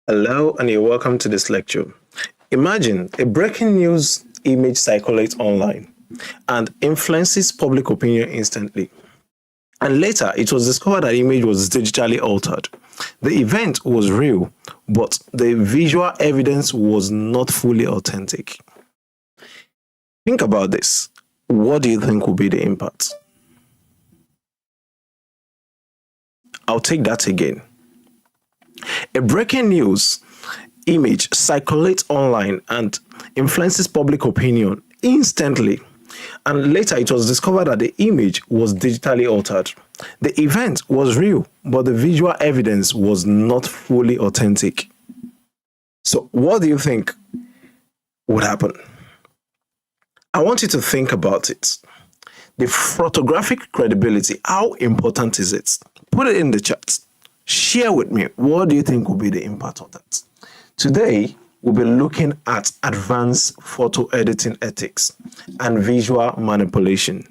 Hello, and you're welcome to this lecture. Imagine a breaking news image circulates online and influences public opinion instantly. And later, it was discovered that the image was digitally altered. The event was real, but the visual evidence was not fully authentic. Think about this. What do you think will be the impact? I'll take that again. A breaking news image circulates online and influences public opinion instantly. And later it was discovered that the image was digitally altered. The event was real, but the visual evidence was not fully authentic. So, what do you think would happen? I want you to think about it. The photographic credibility, how important is it? Put it in the chat. Share with me, what do you think will be the impact of that? Today, we'll be looking at advanced photo editing ethics and visual manipulation.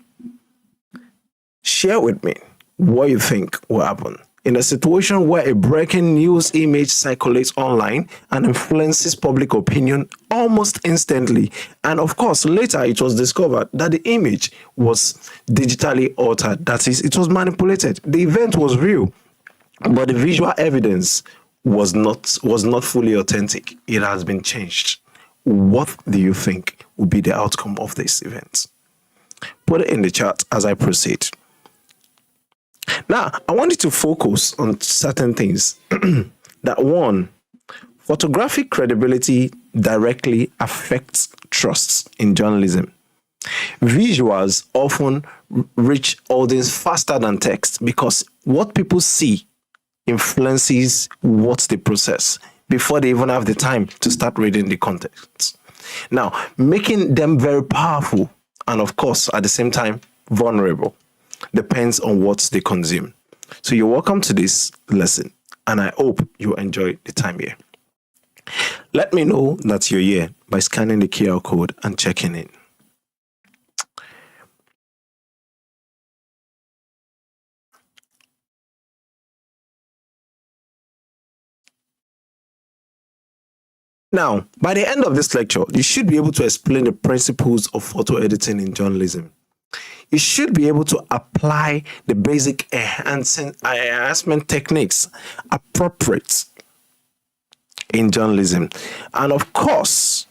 Share with me what you think will happen in a situation where a breaking news image circulates online and influences public opinion almost instantly. And of course, later it was discovered that the image was digitally altered. That is, it was manipulated. The event was real, but the visual evidence was not fully authentic. It has been changed. What do you think will be the outcome of this event? Put it in the chat as I proceed. Now, I want you to focus on certain things. That one, photographic credibility directly affects trust in journalism. Visuals often reach audience faster than text because what people see influences what they process before they even have the time to start reading the context. Now, making them very powerful and, of course, at the same time, vulnerable depends on what they consume. So you're welcome to this lesson, and I hope you enjoy the time here. Let me know that you're here by scanning the QR code and checking in. Now, by the end of this lecture, you should be able to explain the principles of photo editing in journalism. You should be able to apply the basic enhancement techniques appropriate in journalism. And of course,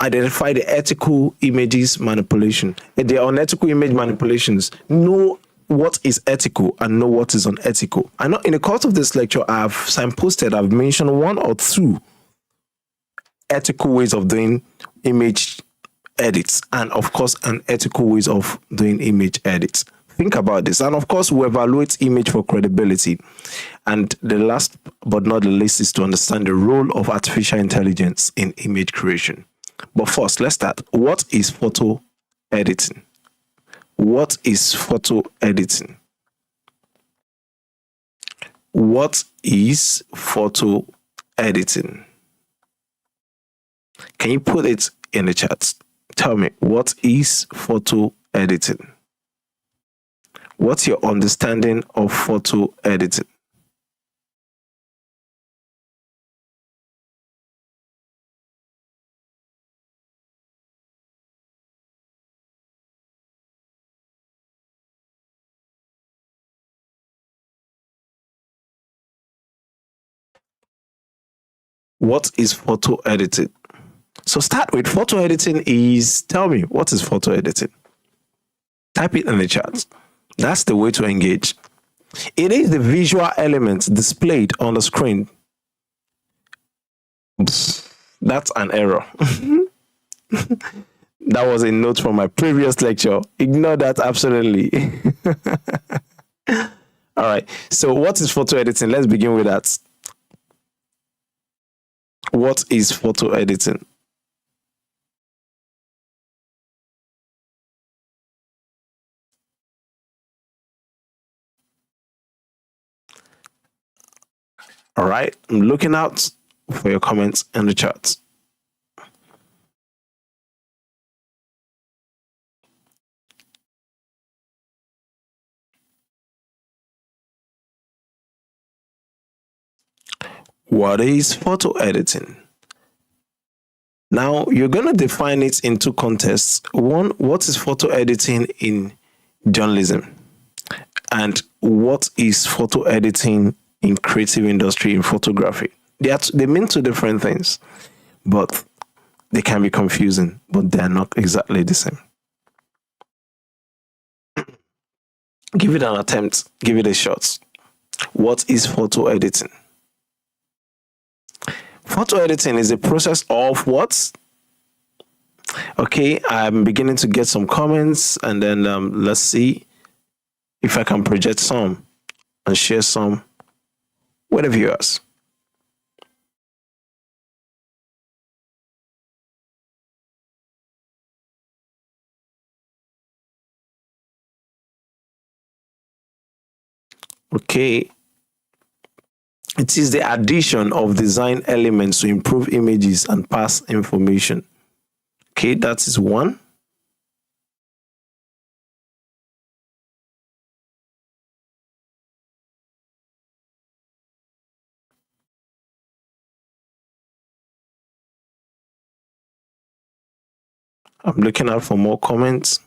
identify the ethical images manipulation, the unethical image manipulations. Know what is ethical and know what is unethical. I know in the course of this lecture, I've signposted, I've mentioned one or two ethical ways of doing image edits and of course unethical ways of doing image edits. Think about this. And of course, we evaluate image for credibility. And the last but not the least is to understand the role of artificial intelligence in image creation. But first, let's start. What is photo editing? What is photo editing? What is photo editing? Can you put it in the chat? Tell me, what is photo editing? What's your understanding of photo editing? What is photo editing? So start with photo editing is, tell me, what is photo editing? Type it in the chat. That's the way to engage. It is the visual elements displayed on the screen. That's an error. That was a note from my previous lecture. Ignore that absolutely. All right. So what is photo editing? Let's begin with that. What is photo editing? All right. I'm looking out for your comments in the chat. What is photo editing? Now, you're going to define it in two contexts. One, what is photo editing in journalism? And what is photo editing in creative industry in photography? They mean two different things, but they can be confusing, but they're not exactly the same. Give it an attempt. Give it a shot. What is photo editing? Photo editing is a process of what? Okay, I'm beginning to get some comments, and then let's see if I can project some and share some with the viewers. Okay, it is the addition of design elements to improve images and pass information. Okay, that is one. I'm looking out for more comments.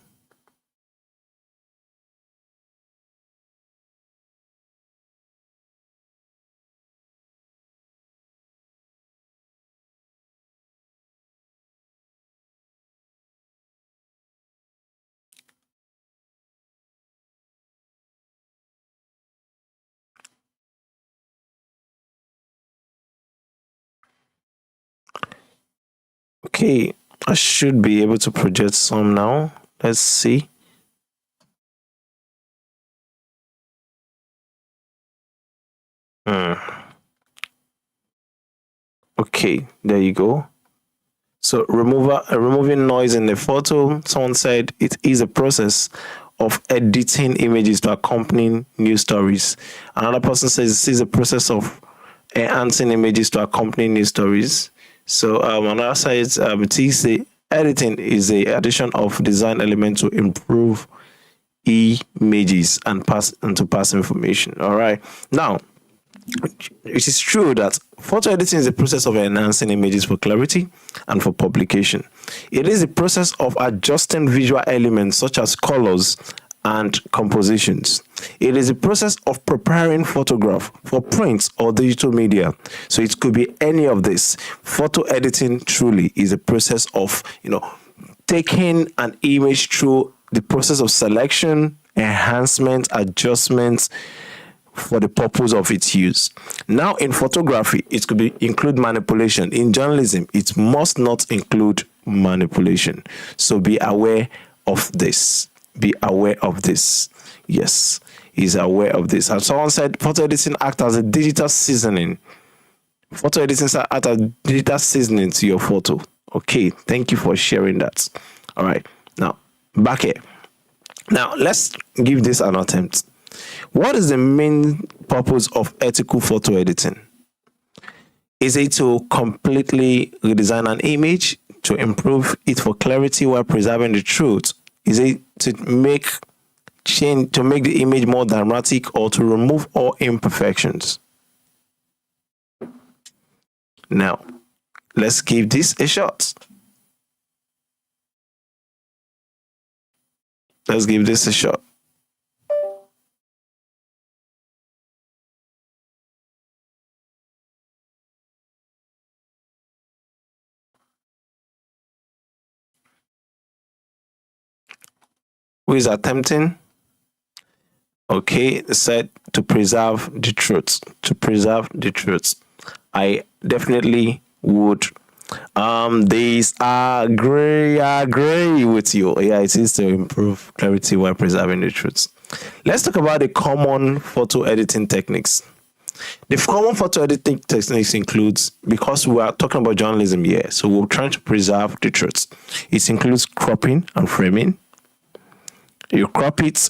Okay, I should be able to project some now. Let's see. Okay, there you go. So removing noise in the photo. Someone said it is a process of editing images to accompany news stories. Another person says it is a process of enhancing images to accompany news stories. So on our side, it is the editing is the addition of design element to improve images and pass information. All right. Now, it is true that photo editing is a process of enhancing images for clarity and for publication. It is a process of adjusting visual elements such as colors and compositions. It is a process of preparing photograph for print or digital media. So it could be any of this. Photo editing truly is a process of, taking an image through the process of selection, enhancement, adjustments for the purpose of its use. Now, in photography, it could include manipulation. In journalism, it must not include manipulation. So be aware of this. Be aware of this. Yes, he's aware of this. And someone said photo editing acts as a digital seasoning. Photo editing acts as digital seasoning to your photo. Okay, thank you for sharing that. All right, now back here. Now let's give this an attempt. What is the main purpose of ethical photo editing? Is it to completely redesign an image, to improve it for clarity while preserving the truth? Is it to make the image more dramatic, or to remove all imperfections? Now, let's give this a shot. Let's give this a shot. Who is attempting? Okay, said to preserve the truth. To preserve the truth. I definitely would. These agree with you. Yeah, it is to improve clarity while preserving the truth. Let's talk about the common photo editing techniques. The common photo editing techniques includes, because we are talking about journalism here, so we're trying to preserve the truth. It includes cropping and framing. You crop it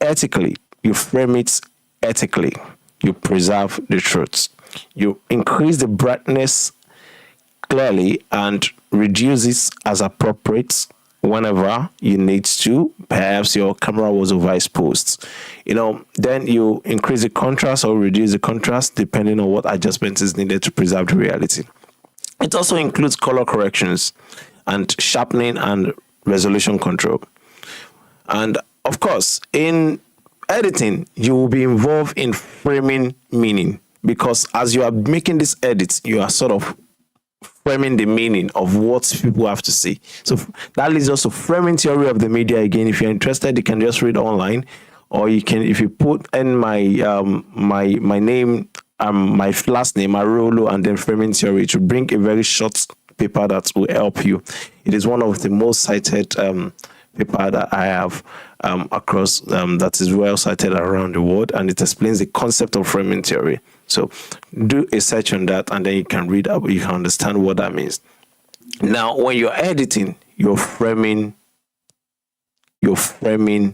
ethically, you frame it ethically, you preserve the truth. You increase the brightness clearly and reduce it as appropriate, whenever you need to. Perhaps your camera was overexposed, then you increase the contrast or reduce the contrast depending on what adjustment is needed to preserve the reality. It also includes color corrections and sharpening and resolution control. And of course, in editing, you will be involved in framing meaning, because as you are making this edit, you are sort of framing the meaning of what people have to see. So that leads us to framing theory of the media. Again, if you're interested, you can just read online, or you can, if you put in my my name, my last name, Arolo, and then framing theory, to bring a very short paper that will help you. It is one of the most cited paper that I have across that is well cited around the world, and it explains the concept of framing theory. So do a search on that, and then you can read up, you can understand what that means. Now, when you're editing, you're framing your photo.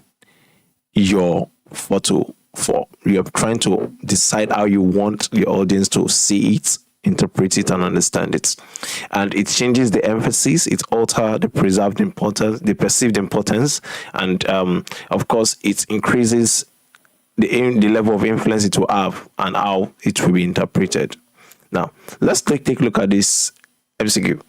You're trying to decide how you want your audience to see it, interpret it, and understand it. And it changes the emphasis, it alters the perceived importance, and of course it increases the level of influence it will have and how it will be interpreted. Now let's take a look at this MCQ.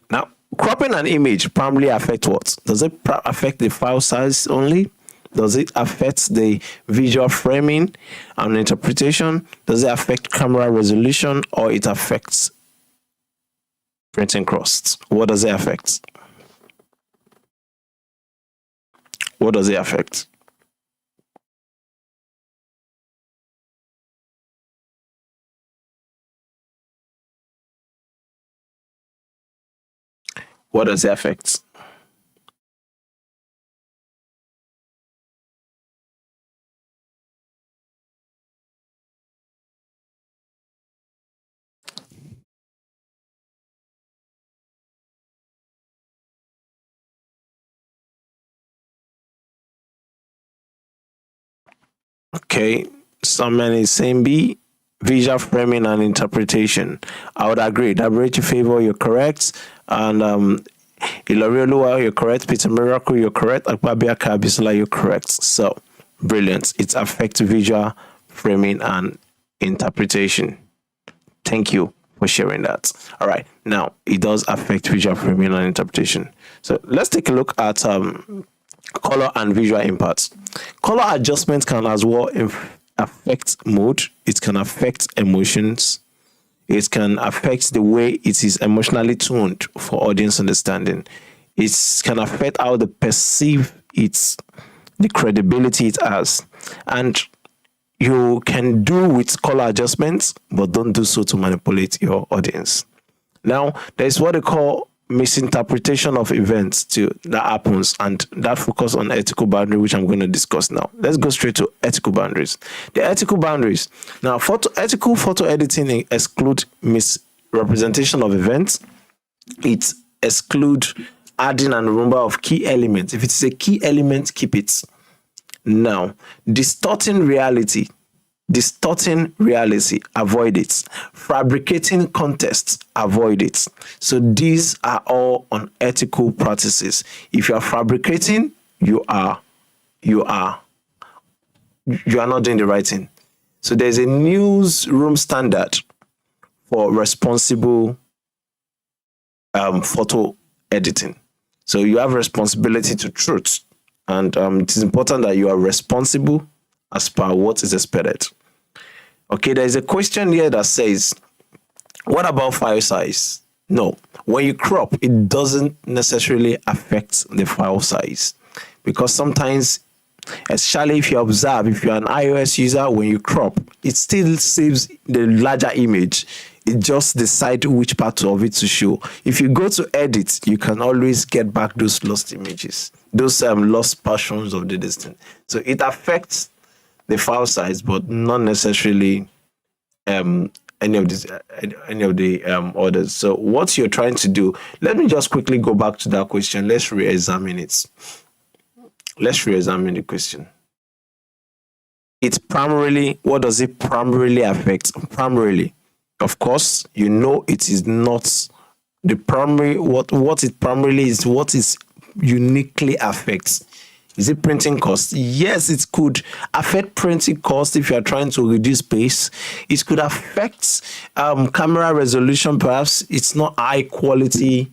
Now, cropping an image primarily affects what? Does it affect the file size only? Does it affect the visual framing and interpretation? Does it affect camera resolution, or it affects printing costs? What does it affect? What does it affect? What does it affect? Okay, someone is saying B, visual framing and interpretation. I would agree. Dabrichi Favor, you're correct. And Iloriolua, you're correct. Peter Miracle, you're correct. Akbabia Kabisala, you're correct. So, brilliant. It affects visual framing and interpretation. Thank you for sharing that. All right. Now, it does affect visual framing and interpretation. So, let's take a look at color and visual impacts. Color adjustment can as well affect mood. It can affect emotions. It can affect the way it is emotionally tuned for audience understanding. It can affect how they perceive it, the credibility it has. And you can do with color adjustments, but don't do so to manipulate your audience. Now, there's what they call misinterpretation of events too that happens, and that focus on ethical boundary, which I'm going to discuss now. Let's go straight to ethical boundaries. The ethical boundaries. Now, ethical photo editing exclude misrepresentation of events. It exclude adding a number of key elements. If it's a key element, keep it. Now, distorting reality, avoid it. Fabricating context, avoid it. So these are all unethical practices. If you are fabricating, you are not doing the right thing. So there's a newsroom standard for responsible photo editing. So you have responsibility to truth, and it is important that you are responsible as per what is expected. Okay, there's a question here that says, what about file size? No, when you crop, it doesn't necessarily affect the file size, because sometimes, especially if you observe, if you're an iOS user, when you crop, it still saves the larger image. It just decides which part of it to show. If you go to edit, you can always get back those lost images, those lost portions of the distance. So it affects the file size, but not necessarily any of the orders. So what you're trying to do, let me just quickly go back to that question. Let's re-examine it. Let's re-examine the question. It's primarily, what does it primarily affect? Primarily, of course, you know, it is not The primary, what it primarily is, what is uniquely affects. Is it printing cost? Yes, it could affect printing cost if you are trying to reduce space. It could affect camera resolution. Perhaps it's not high quality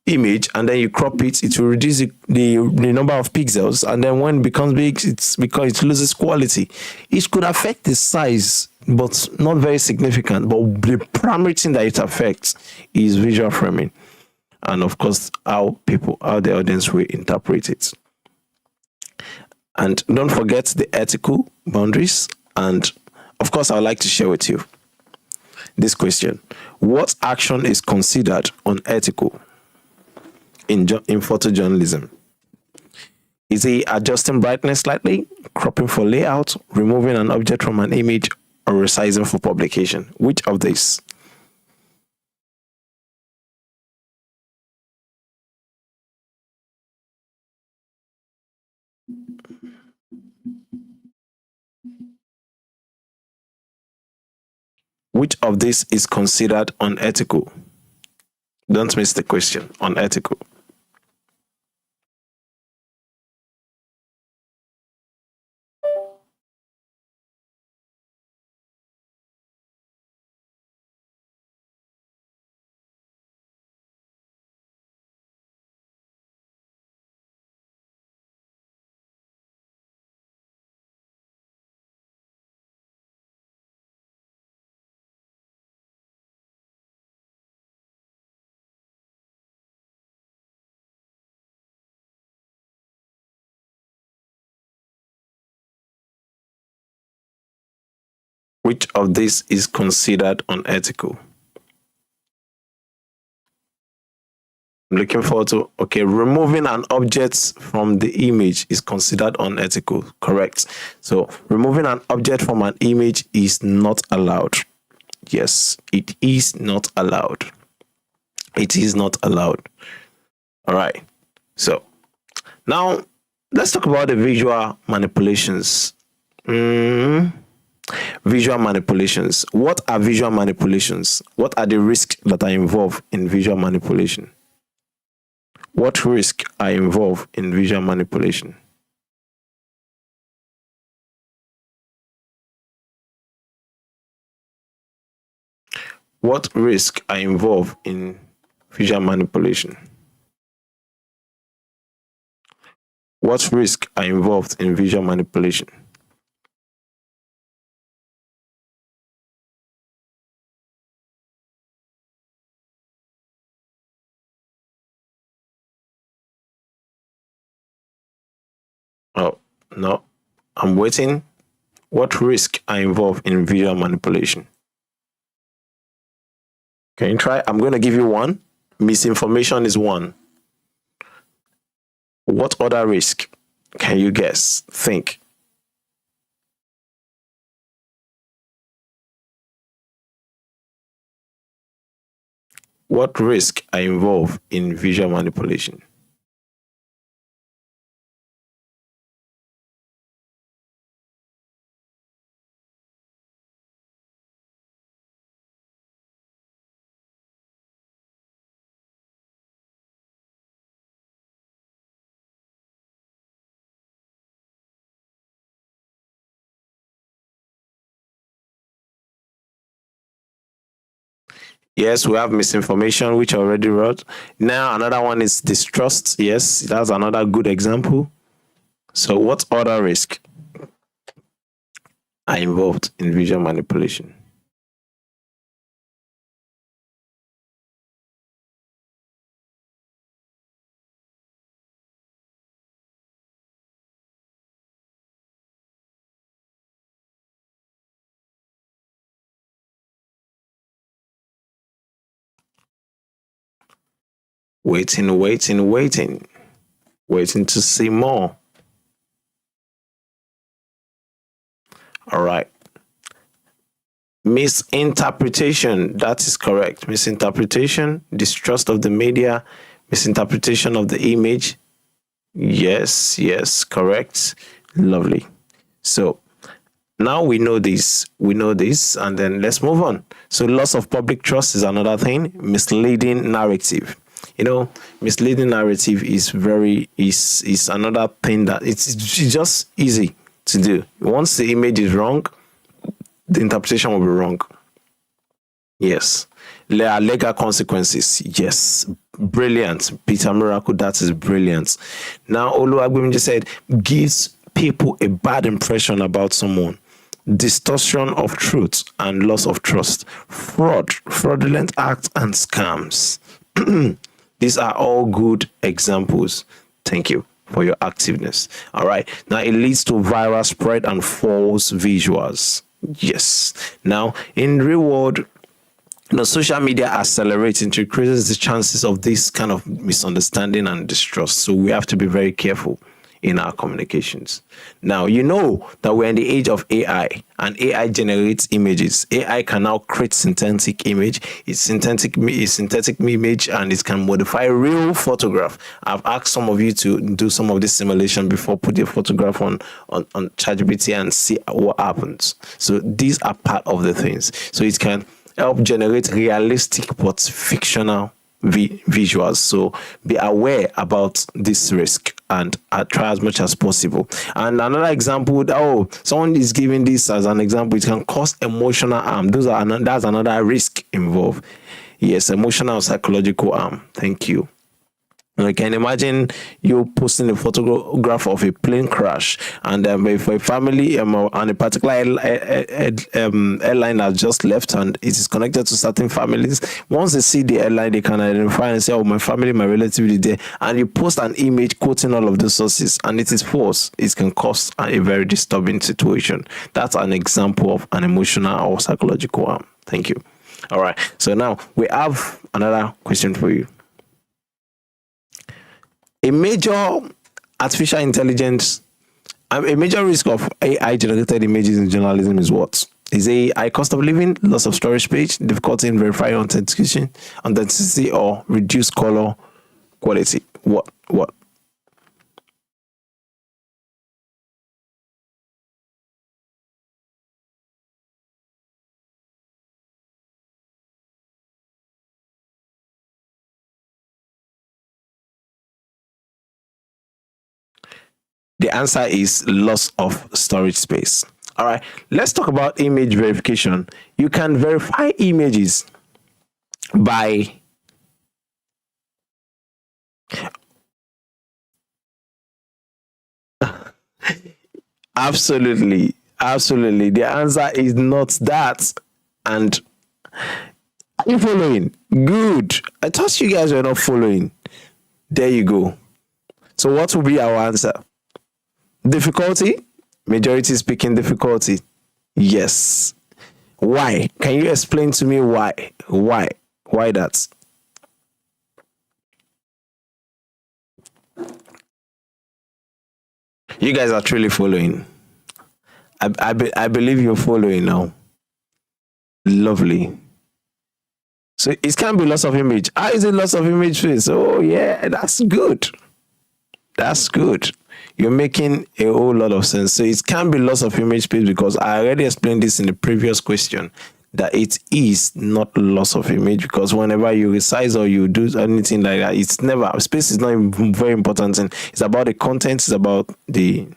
image, and then you crop it, it will reduce the number of pixels, and then when it becomes big, it's because it loses quality. It could affect the size, but not very significant. But the primary thing that it affects is visual framing, and of course how the audience will interpret it. And don't forget the ethical boundaries. And of course, I'd like to share with you this question: what action is considered unethical in photojournalism? Is it adjusting brightness slightly, cropping for layout, removing an object from an image, or resizing for publication? Which of these? Which of these is considered unethical? Don't miss the question. Unethical. Which of these is considered unethical? I'm looking forward to, okay, removing an object from the image is considered unethical. Correct. So removing an object from an image is not allowed. Yes, it is not allowed. It is not allowed. All right. So now let's talk about the visual manipulations. Visual manipulations. What are visual manipulations? What are the risks that are involved in visual manipulation? What risks are involved in visual manipulation? What risks are involved in visual manipulation? What risks are involved in visual manipulation? Oh, no. I'm waiting. What risks are involved in visual manipulation? Can you try? I'm going to give you one. Misinformation is one. What other risk can you guess? Think. What risks are involved in visual manipulation? Yes, we have misinformation, which I already wrote. Now, another one is distrust. Yes, that's another good example. So, what other risk are involved in visual manipulation? Waiting, waiting, waiting, waiting to see more. All right. Misinterpretation, that is correct. Misinterpretation, distrust of the media, misinterpretation of the image. Yes, yes, correct. Lovely. So Now we know this. We know this, and then let's move on. So loss of public trust is another thing. Misleading narrative. Misleading narrative is another thing that it's just easy to do. Once the image is wrong, the interpretation will be wrong. Yes. There are legal consequences. Yes. Brilliant. Peter Miracle, that is brilliant. Now, Oluwagbemi just said, gives people a bad impression about someone. Distortion of truth and loss of trust. Fraudulent acts and scams. These are all good examples. Thank you for your activeness. All right. Now, it leads to viral spread and false visuals. Yes. Now, in real world, social media accelerates and increases the chances of this kind of misunderstanding and distrust. So we have to be very careful in our communications. Now, that we're in the age of AI, and AI generates images. AI can now create synthetic image. It's synthetic image, and it can modify real photograph. I've asked some of you to do some of this simulation before, put your photograph on ChatGPT and see what happens. So these are part of the things. So it can help generate realistic but fictional visuals. So be aware about this risk and try as much as possible. And another example, someone is giving this as an example, it can cause emotional harm. That's another risk involved. Yes, emotional and psychological harm. Thank you. I can imagine you posting a photograph of a plane crash, and for a family and a particular airline has just left, and it is connected to certain families. Once they see the airline, they can identify and say, my family, my relative is there. And you post an image quoting all of the sources, and it is false. It can cause a very disturbing situation. That's an example of an emotional or psychological harm. Thank you. All right. So now we have another question for you. A major artificial intelligence, a major risk of AI generated images in journalism is what? Is a high cost of living, loss of storage space, difficulty in verifying authenticity, or reduced color quality? What? The answer is loss of storage space. All right, let's talk about image verification. You can verify images by absolutely. The answer is not that. And are you following? Good. I thought you guys were not following. There you go. So what will be our answer? Difficulty? Majority speaking difficulty. Yes. Why? Can you explain to me why? Why that? You guys are truly following. I believe you're following now. Lovely. So it can be loss of image. How is it loss of image face? Oh yeah, that's good. That's good. You're making a whole lot of sense. So it can be loss of image space, because I already explained this in the previous question, that it is not loss of image, because whenever you resize or you do anything like that, it's never, space is not very important, and it's about the content, it's about the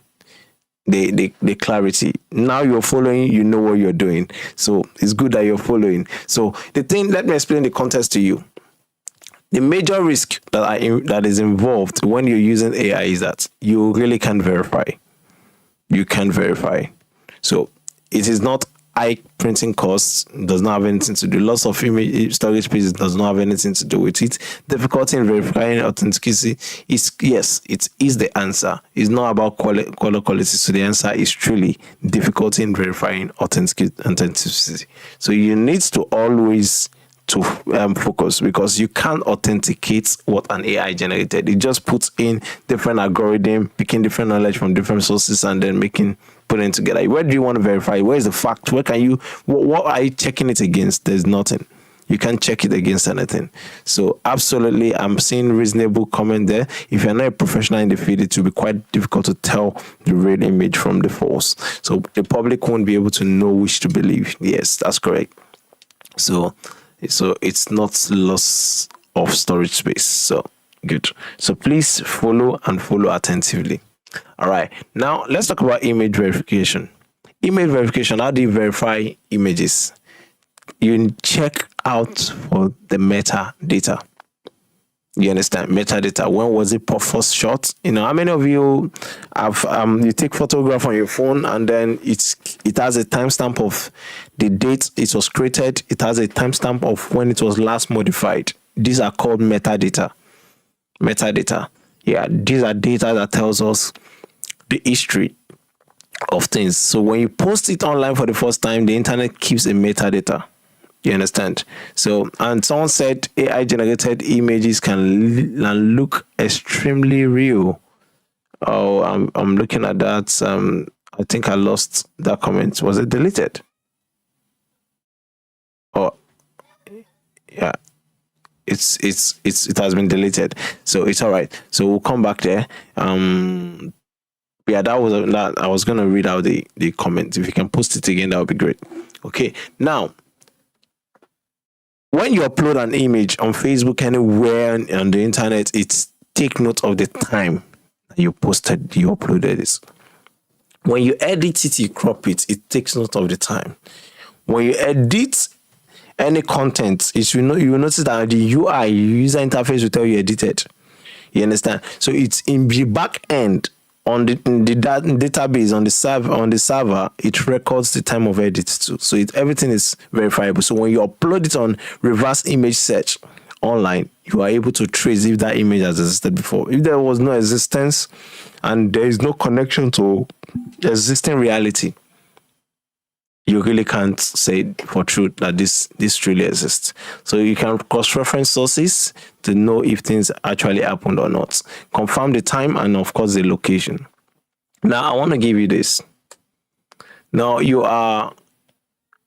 clarity. Now you're following, you know what you're doing. So it's good that you're following. So let me explain the context to you. The major risk that is involved when you're using AI is that you really can't verify. You can't verify. So it is not high printing costs, does not have anything to do. Loss of image storage space does not have anything to do with it. Difficulty in verifying authenticity is, yes, it is the answer. It's not about color quality. So the answer is truly difficulty in verifying authenticity. So you need to always focus, because you can't authenticate what an AI generated. It just puts in different algorithm, picking different knowledge from different sources, and then putting together. Where do you want to verify? Where is the fact? What are you checking it against? There's nothing. You can't check it against anything. So absolutely, I'm seeing reasonable comment there. If you're not a professional in the field, it will be quite difficult to tell the real image from the false. So the public won't be able to know which to believe. Yes, that's correct. So it's not loss of storage space. So good. So please follow and follow attentively. All right. Now let's talk about image verification. Image verification, how do you verify images? You check out for the metadata. You understand? Metadata. When was it first shot? You know, how many of you have you take photograph on your phone and then it has a timestamp of the date it was created. It has a timestamp of when it was last modified. These are called metadata. Metadata. Yeah, these are data that tells us the history of things. So when you post it online for the first time, the internet keeps a metadata. You understand? So, and someone said AI generated images can look extremely real. Oh, I'm looking at that. I think I lost that comment. Was it deleted? Oh, yeah. It has been deleted. So it's all right. So we'll come back there. Yeah, that I was gonna read out the comment. If you can post it again, that would be great. Okay. Now, when you upload an image on Facebook, anywhere on the internet, it's take note of the time that you uploaded it. When you edit it, you crop it, it takes note of the time. When you edit any content, you will notice that the UI, user interface, will tell you edited. You understand? So it's in the back end on the database on the server, it records the time of edit too. So everything is verifiable. So when you upload it on reverse image search online, you are able to trace if that image has existed before. If there was no existence and there is no connection to existing reality, you really can't say for truth that this truly exists. So you can cross-reference sources to know if things actually happened or not. Confirm the time and of course the location. Now I want to give you this. Now you are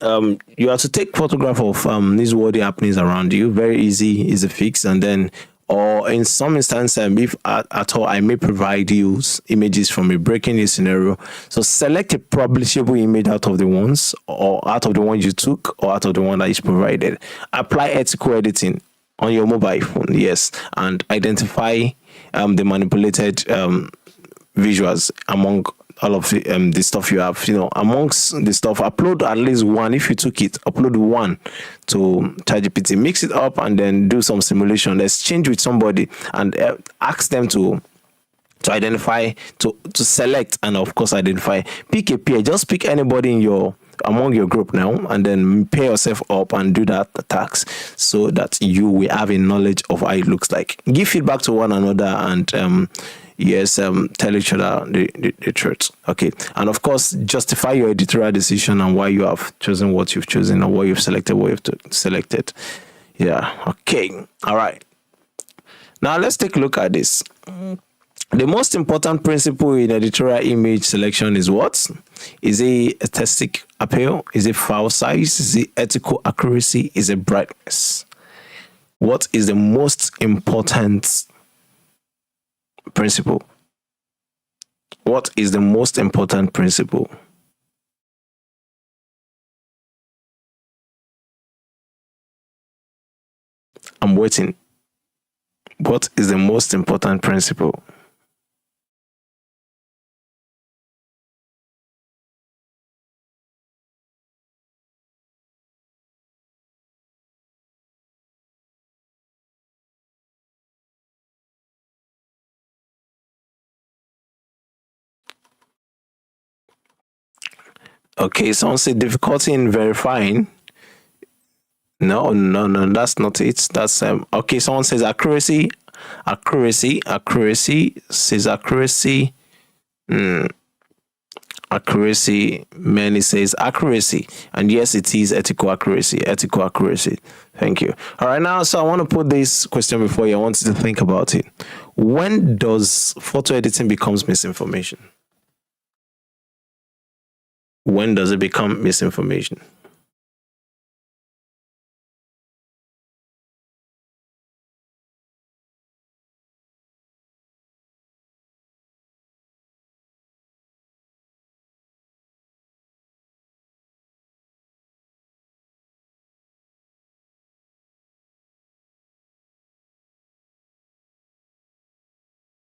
to take photograph of newsworthy happenings around you. Very easy is a fix, and then or in some instances, if at all, I may provide you images from a breaking news scenario. So select a publishable image out of the ones you took or out of the one that is provided. Apply ethical editing on your mobile phone, yes, and identify the manipulated visuals among all of the stuff you have. Amongst the stuff, upload at least one. If you took it, upload one to ChatGPT, mix it up, and then do some simulation, exchange with somebody, and ask them to identify, to select, and of course identify. Pick a peer. Just pick anybody among your group now, and then pair yourself up and do that task so that you will have a knowledge of how it looks like. Give feedback to one another, and tell each other the truth. Okay. And of course, justify your editorial decision and why you have chosen what you've chosen, or what you've selected, what you've selected. Yeah. Okay. All right. Now let's take a look at this. The most important principle in editorial image selection is what? Is it aesthetic appeal? Is it file size? Is it ethical accuracy? Is it brightness? What is the most important principle? What is the most important principle? I'm waiting. What is the most important principle? Okay, someone said difficulty in verifying. No, that's not it. That's okay. Someone says accuracy says accuracy. Accuracy. Many says accuracy, and yes, it is ethical accuracy. Thank you. All right, now, so I want to put this question before you. I want you to think about it. When does photo editing becomes misinformation? When does it become misinformation?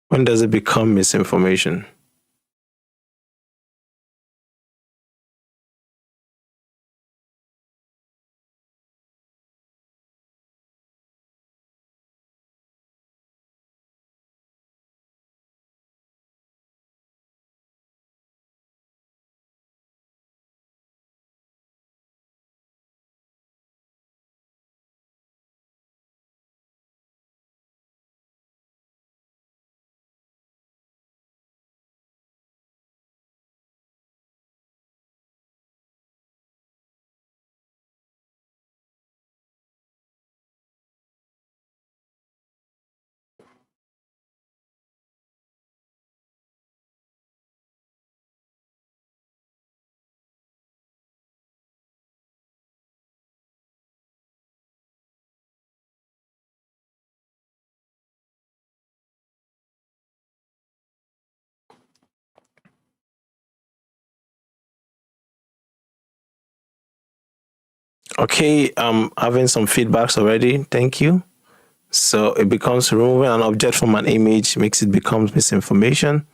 When does it become misinformation? Okay, having some feedbacks already. Thank you. So it becomes removing an object from an image makes it becomes misinformation.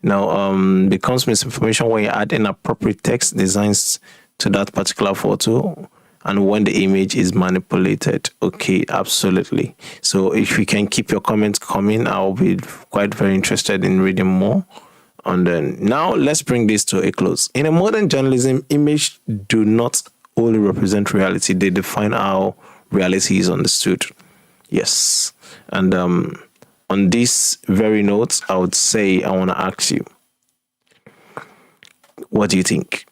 Now, becomes misinformation when you add inappropriate text designs to that particular photo and when the image is manipulated. Okay, absolutely. So if you can keep your comments coming, I'll be quite very interested in reading more. And then now let's bring this to a close. In a modern journalism, image do not only represent reality, they define how reality is understood. Yes. And on this very note, I would say I want to ask you, what do you think?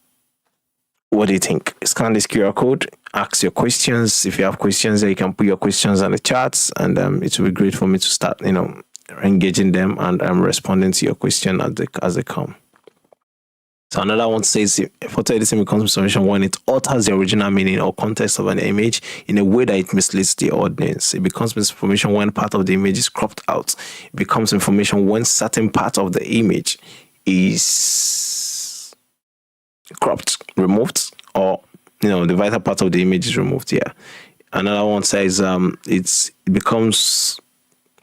What do you think? Scan this QR code, ask your questions. If you have questions there, you can put your questions on the chats, and it will be great for me to start, engaging them and responding to your question as they come. So another one says photo editing becomes misinformation when it alters the original meaning or context of an image in a way that it misleads the audience. It becomes misinformation when part of the image is cropped out. It becomes information when certain part of the image is cropped, removed, or the vital part of the image is removed. Yeah. Another one says it becomes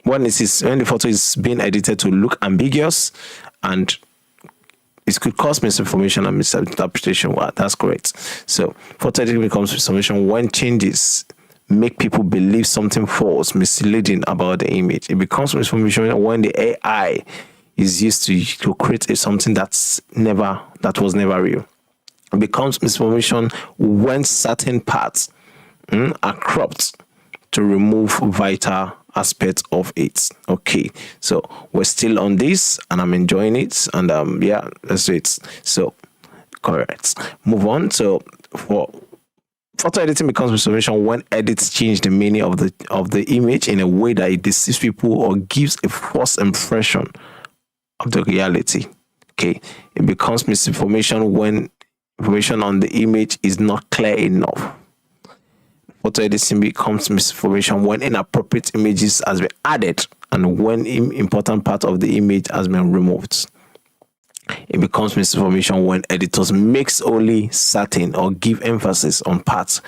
when the photo is being edited to look ambiguous, and it could cause misinformation and misinterpretation. Wow, that's correct. So, photo editing becomes misinformation when changes make people believe something false, misleading about the image. It becomes misinformation when the AI is used to create something that was never real. It becomes misinformation when certain parts are cropped to remove vital aspect of it. Okay, so we're still on this and I'm enjoying it, and yeah, let's do it. So correct, move on. So for photo editing becomes misinformation when edits change the meaning of the image in a way that it deceives people or gives a false impression of the reality. Okay, it becomes misinformation when information on the image is not clear enough. Photo editing becomes misinformation when inappropriate images has been added and when important part of the image has been removed. It becomes misinformation when editors makes only certain or give emphasis on parts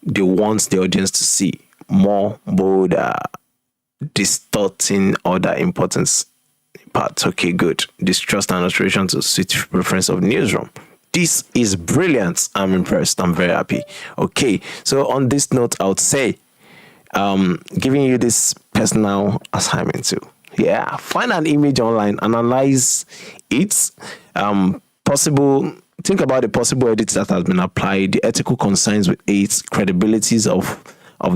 they want the audience to see more bolder, distorting other important parts. Okay, good. Distrust and alteration to suit preference of newsroom. This is brilliant. I'm impressed. I'm very happy. Okay, so on this note, I would say, giving you this personal assignment too. Yeah, find an image online, analyze it. Possible. Think about the possible edits that has been applied, the ethical concerns with it, credibilities of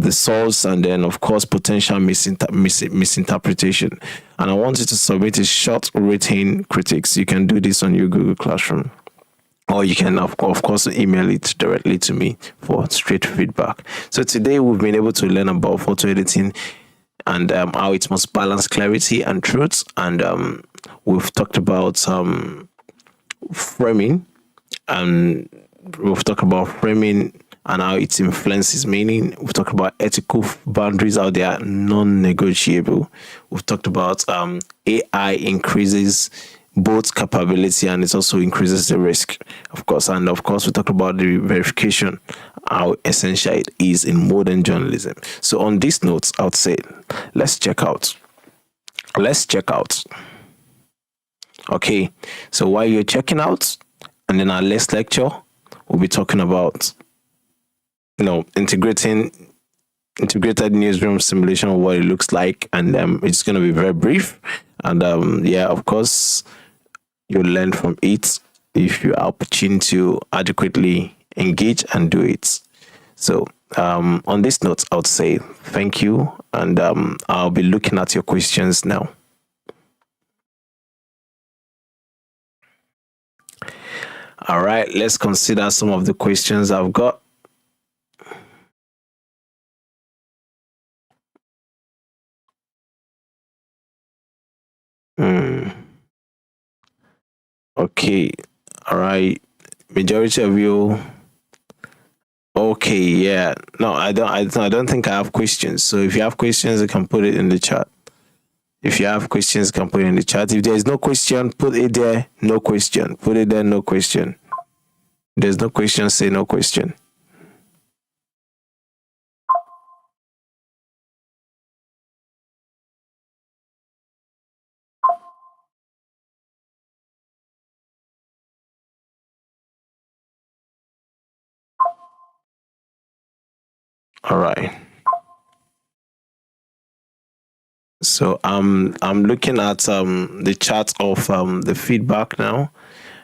the source, and then of course potential misinterpretation. And I want you to submit a short written critiques. You can do this on your Google Classroom, or you can of course email it directly to me for straight feedback. So today we've been able to learn about photo editing and how it must balance clarity and truth, and we've talked about framing, and we've talked about framing and how it influences meaning. We've talked about ethical boundaries, how they are non-negotiable. We've talked about AI increases both capability and it also increases the risk, of course. And of course, we talked about the verification, how essential it is in modern journalism. So on this note, I would say, let's check out let's check out. Okay, so while you're checking out, and then our next lecture, we'll be talking about, integrated newsroom simulation, what it looks like, and it's going to be very brief. And yeah, of course, you'll learn from it if you are opportune to adequately engage and do it. So on this note, I would say thank you, and I'll be looking at your questions now. All right, let's consider some of the questions I've got. Okay, all right. Majority of you. Okay, yeah. No, I don't think I have questions. So if you have questions, you can put it in the chat. If you have questions, you can put it in the chat. If there is no question, put it there. No question. Put it there. No question. There's no question. Say no question. All right. So I'm looking at the chat of the feedback now,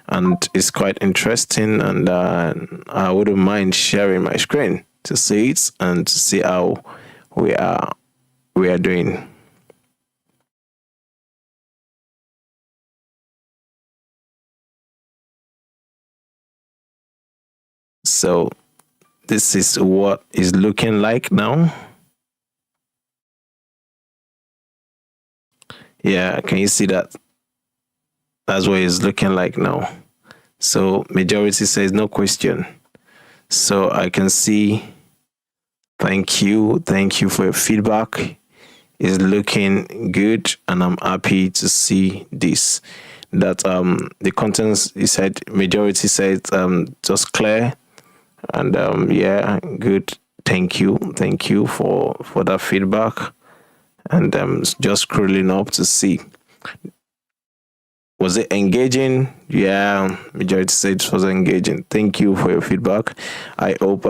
and it's quite interesting, and I wouldn't mind sharing my screen to see it and to see how we are doing. So this is what is looking like now. Yeah, can you see that? That's what it's looking like now. So majority says no question. So I can see, thank you for your feedback. It's looking good, and I'm happy to see this. That the contents, he said, majority said just clear, and yeah, good. Thank you for that feedback. And just scrolling up to see, was it engaging? Yeah, majority said it was engaging. Thank you for your feedback. I hope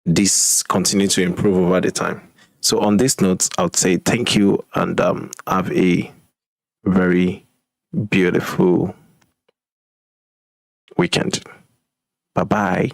this continue to improve over the time. So on this note, I would say thank you, and have a very beautiful weekend. Bye bye.